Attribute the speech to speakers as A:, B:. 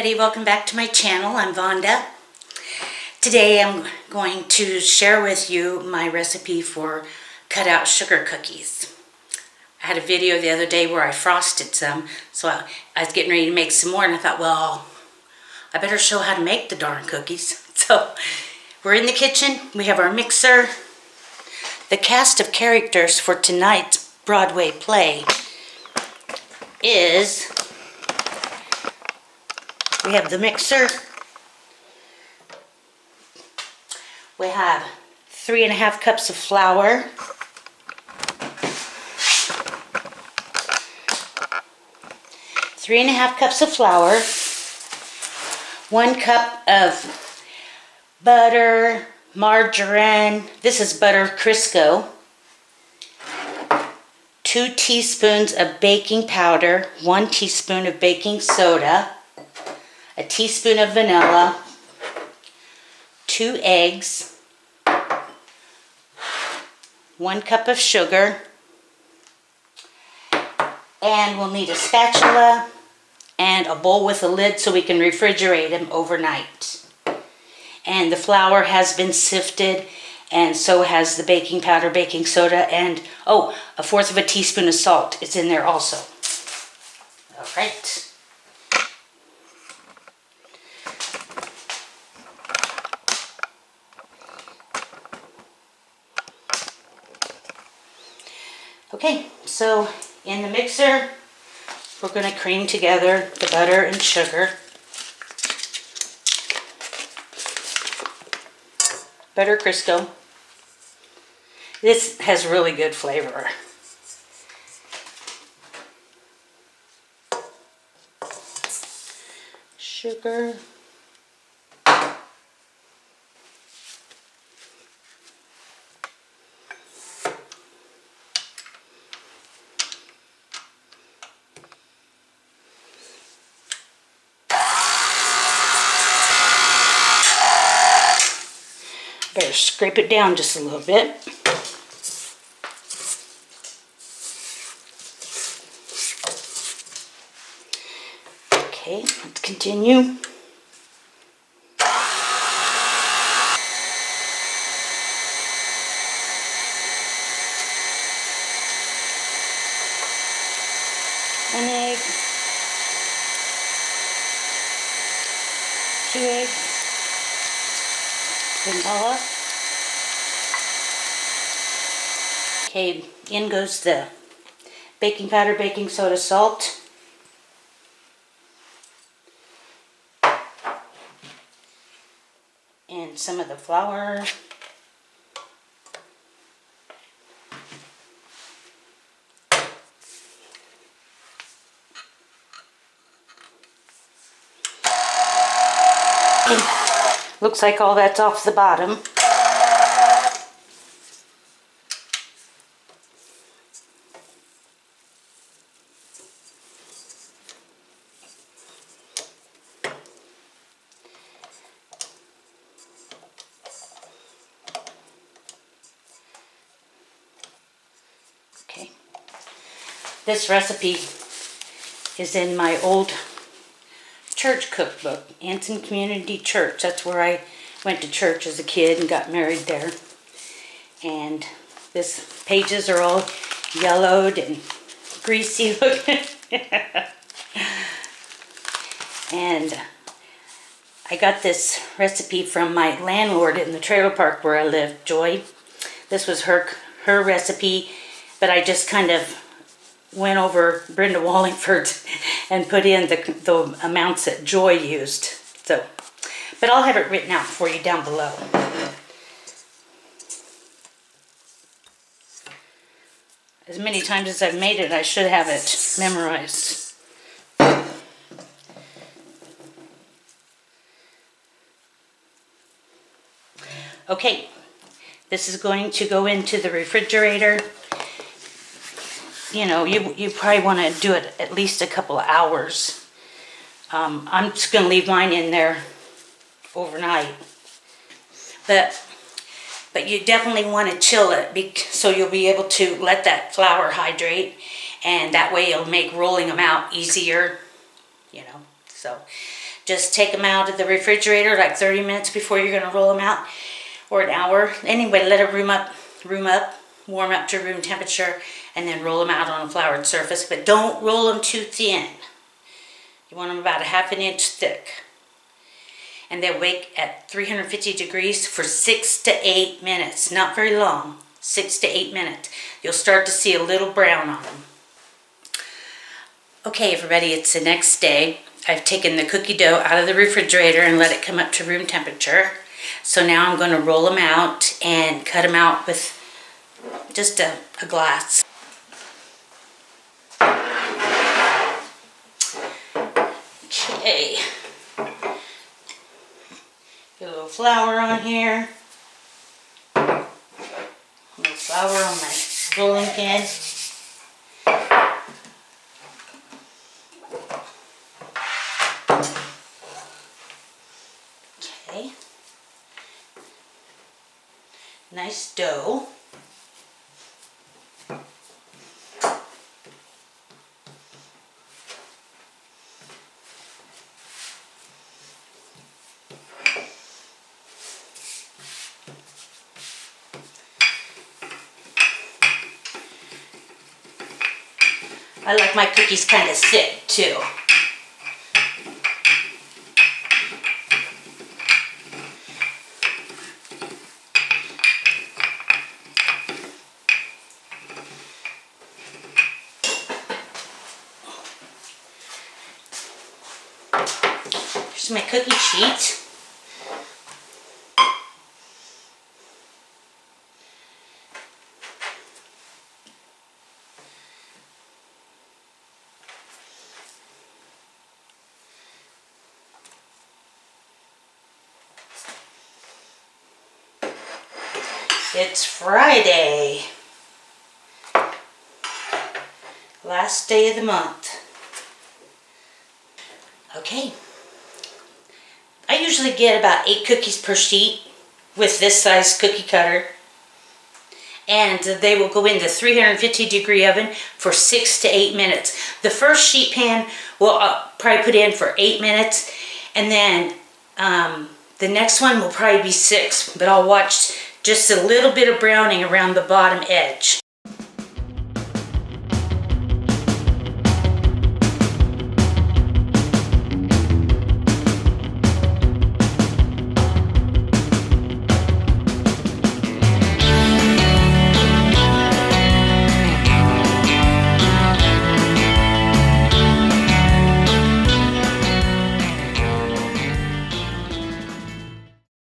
A: everybody, welcome back to my channel. I'm Vonda. Today I'm going to share with you my recipe for cutout sugar cookies. I had a video the other day where I frosted some, so I was getting ready to make some more and I thought, well, I better show how to make the darn cookies. So we're in the kitchen, we have our mixer. The cast of characters for tonight's Broadway play is, we have the mixer, we have 3½ cups of flour, 3½ cups of flour, 1 cup of butter, margarine, this is butter Crisco, 2 teaspoons of baking powder, 1 teaspoon of baking soda, a teaspoon of vanilla, 2 eggs, 1 cup of sugar, and we'll need a spatula and a bowl with a lid so we can refrigerate them overnight. And the flour has been sifted, and so has the baking powder, baking soda, and oh, 1/4 teaspoon of salt is in there also. All right. Okay, so in the mixer, we're going to cream together the butter and sugar. Butter Crisco. This has really good flavor. Sugar. Better scrape it down just a little bit. Okay, let's continue. One egg, 2 eggs, vanilla. Okay, in goes the baking powder, baking soda, salt. And some of the flour. Okay. Looks like all that's off the bottom. Okay. This recipe is in my old church cookbook, Anson Community Church. That's where I went to church as a kid and got married there. And this pages are all yellowed and greasy looking. And I got this recipe from my landlord in the trailer park where I live, Joy. This was her recipe, but I just kind of went over Brenda Wallingford's and put in the amounts that Joy used. So, but I'll have it written out for you down below. As many times as I've made it, I should have it memorized. Okay, this is going to go into the refrigerator. You know, you probably want to do it at least a couple of hours. I'm just going to leave mine in there overnight. But you definitely want to chill it so you'll be able to let that flour hydrate, and that way it'll make rolling them out easier, you know. So Just take them out of the refrigerator like 30 minutes before you're going to roll them out, or an hour. Anyway, let it warm up to room temperature, and then roll them out on a floured surface. But don't roll them too thin. You want them about a ½ inch thick. And they'll bake at 350 degrees for 6 to 8 minutes. Not very long, 6 to 8 minutes. You'll start to see a little brown on them. Okay, everybody, it's the next day. I've taken the cookie dough out of the refrigerator and let it come up to room temperature. So now I'm going to roll them out and cut them out with just a glass. Okay. Get a little flour on here. A little flour on my rolling pin. Okay. Nice dough. I like my cookies kind of thick too. Here's my cookie sheet. It's Friday, last day of the month. Okay, I usually get about 8 cookies per sheet with this size cookie cutter, and they will go in the 350 degree oven for 6 to 8 minutes. The first sheet pan will probably put in for 8 minutes, and then the next one will probably be 6, but I'll watch just a little bit of browning around the bottom edge.